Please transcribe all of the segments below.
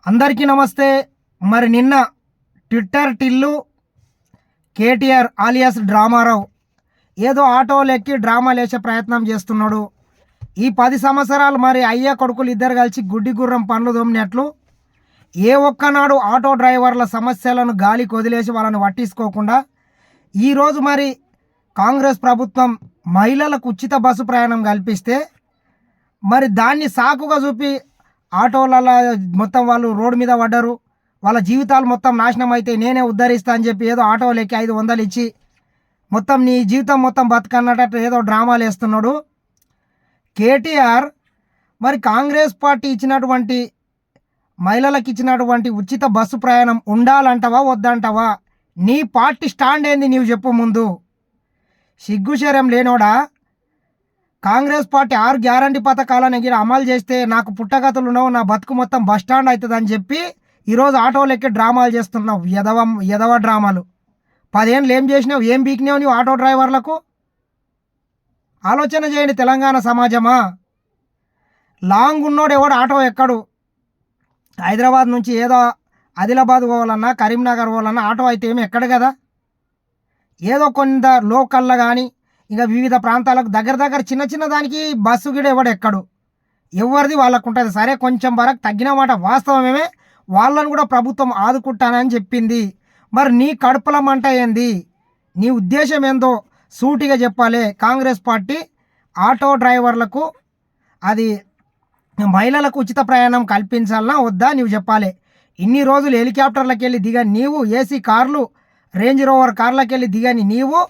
అందరికీ నమస్తే. మరి నిన్న ట్విట్టర్ టిల్లు కేటీఆర్ ఆలియాస్ డ్రామారావు ఏదో ఆటోలు ఎక్కి డ్రామాలేసే ప్రయత్నం చేస్తున్నాడు. ఈ 10 సంవత్సరాలు మరి అయ్య కొడుకులు ఇద్దరు కలిసి గుడ్డి గుర్రం పనులు దొమ్మినట్లు ఏ ఒక్కనాడు ఆటో డ్రైవర్ల సమస్యలను గాలికి వదిలేసి వాళ్ళని పట్టించుకోకుండా ఈరోజు మరి కాంగ్రెస్ ప్రభుత్వం మహిళలకు ఉచిత బస్సు ప్రయాణం కల్పిస్తే మరి దాన్ని సాకుగా చూపి ఆటోలలో మొత్తం వాళ్ళు రోడ్డు మీద పడ్డారు, వాళ్ళ జీవితాలు మొత్తం నాశనం అయితే నేనే ఉద్ధరిస్తా అని చెప్పి ఏదో ఆటోలు ఎక్కి 500 ఇచ్చి మొత్తం నీ జీవితం మొత్తం బతకన్నట్టు ఏదో డ్రామాలు వేస్తున్నాడు కేటీఆర్. మరి కాంగ్రెస్ పార్టీ ఇచ్చినటువంటి మహిళలకు ఇచ్చినటువంటి ఉచిత బస్సు ప్రయాణం ఉండాలంటావా వద్దంటావా? నీ పార్టీ స్టాండ్ ఏంది నీవు చెప్పు ముందు. సిగ్గుశరం లేనోడా, కాంగ్రెస్ పార్టీ 6 గ్యారంటీ పథకాలను ఎగిరి అమలు చేస్తే నాకు పుట్టగతులు ఉండవు, నా బతుకు మొత్తం బస్టాండ్ అవుతుంది అని చెప్పి ఈరోజు ఆటోలు ఎక్కి డ్రామాలు చేస్తున్నావు. ఎదవ డ్రామాలు. 10 ఏళ్ళు ఏం చేసినావు, ఏం బీకినావు నీవు ఆటో డ్రైవర్లకు? ఆలోచన చేయండి తెలంగాణ సమాజమా. లాంగ్ ఉన్నోడు ఎవడు ఆటో ఎక్కడు. హైదరాబాద్ నుంచి ఏదో ఆదిలాబాద్ పోవాలన్నా కరీంనగర్ పోవాలన్నా ఆటో అయితే ఏమి ఎక్కడు కదా. ఏదో కొంత లోకల్లో కానీ ఇంకా వివిధ ప్రాంతాలకు దగ్గర చిన్న దానికి బస్సు గిడ ఎవడు ఎక్కడు. ఎవరిది వాళ్ళకు ఉంటుంది. సరే కొంచెం వరకు తగ్గిన మాట వాస్తవమే, వాళ్ళను కూడా ప్రభుత్వం ఆదుకుంటానని చెప్పింది. మరి నీ కడుపుల మంట ఏంది, నీ ఉద్దేశం ఏందో సూటిగా చెప్పాలి. కాంగ్రెస్ పార్టీ ఆటో డ్రైవర్లకు అది మహిళలకు ఉచిత ప్రయాణం కల్పించాలన్నా వద్దా నీవు చెప్పాలి. ఇన్ని రోజులు హెలికాప్టర్లకు వెళ్ళి దిగని నీవు, ఏసీ కార్లు రేంజ్ రోవర్ కార్లకు వెళ్ళి దిగని నీవు,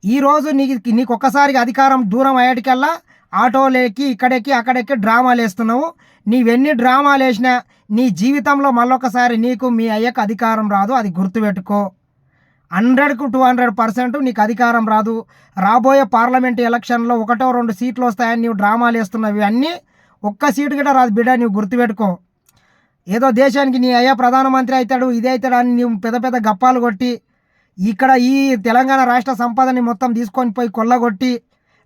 ఈరోజు నీకు ఒక్కసారిగా అధికారం దూరం అయ్యేటికల్లా ఆటోలేకి ఇక్కడెక్కి అక్కడెక్కి డ్రామాలు వేస్తున్నావు. నీవెన్ని డ్రామాలు వేసినా నీ జీవితంలో మళ్ళొకసారి నీకు మీ అయ్యకు అధికారం రాదు, అది గుర్తుపెట్టుకో. 100కు 200% నీకు అధికారం రాదు. రాబోయే పార్లమెంట్ ఎలక్షన్లో 1-2 సీట్లు వస్తాయని నీవు డ్రామాలు వేస్తున్నావు. ఇవన్నీ ఒక్క సీటు కూడా రాదు బిడ్డ, నీవు గుర్తుపెట్టుకో. ఏదో దేశానికి నీ అయ్యా ప్రధానమంత్రి అవుతాడు, ఇదే అవుతాడు అని నీవు పెద్ద గప్పాలు కొట్టి ఇక్కడ ఈ తెలంగాణ రాష్ట్ర సంపదని మొత్తం తీసుకొని పోయి కొల్లగొట్టి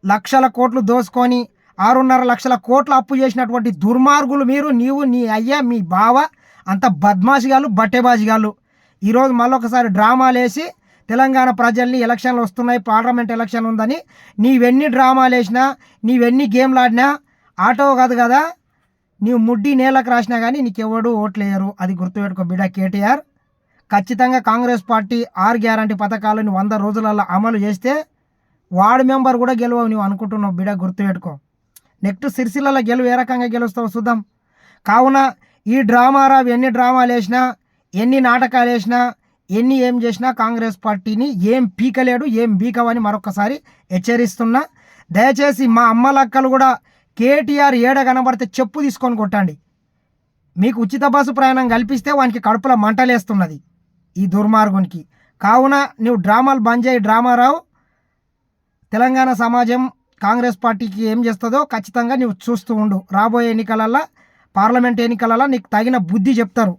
లక్షల కోట్లు దోసుకొని 6.5 లక్షల కోట్ల అప్పు చేసినటువంటి దుర్మార్గులు మీరు, నీవు, నీ అయ్యా, మీ బావ అంత బద్మాషిగాళ్ళు, బట్టెబాజిగాళ్ళు. ఈరోజు మళ్ళొకసారి డ్రామాలు వేసి తెలంగాణ ప్రజల్ని ఎలక్షన్లు వస్తున్నాయి, పార్లమెంట్ ఎలక్షన్ ఉందని నీవెన్ని డ్రామాలు వేసినా నీవెన్ని గేమ్లు ఆడినా ఆటో కాదు కదా. నీవు ముడ్డి నేలకు రాసినా కానీ నీకెవడు ఓట్లేయరు, అది గుర్తుపెట్టుకో బిడ్డ కేటీఆర్. ఖచ్చితంగా కాంగ్రెస్ పార్టీ 6 గ్యారంటీ పథకాలను 100 రోజులలో అమలు చేస్తే వార్డు మెంబర్ కూడా గెలవవు నువ్వు అనుకుంటున్నావు బిడ్డ, గుర్తుపెట్టుకో. నెక్స్ట్ సిరిసిల్లలో గెలువు ఏ రకంగా గెలుస్తావు చూద్దాం. కావున ఈ డ్రామారావు ఎన్ని డ్రామాలు వేసినా, ఎన్ని నాటకాలు వేసినా, ఏం చేసినా కాంగ్రెస్ పార్టీని ఏం పీకలేడు, ఏం బీకవని మరొకసారి హెచ్చరిస్తున్నా. దయచేసి మా అమ్మలక్కలు కూడా కేటీఆర్ ఏడ కనబడితే చెప్పు తీసుకొని కొట్టండి. మీకు ఉచిత బస్సు ప్రయాణం కల్పిస్తే వానికి కడుపులో మంటలేస్తున్నది ఈ దుర్మార్గునికి. కావున నువ్వు డ్రామాలు బంద్ చేయి డ్రామారావు. తెలంగాణ సమాజం కాంగ్రెస్ పార్టీకి ఏం చేస్తుందో ఖచ్చితంగా నువ్వు చూస్తూ ఉండు. రాబోయే ఎన్నికలలో, పార్లమెంట్ ఎన్నికలలో నీకు తగిన బుద్ధి చెప్తారు.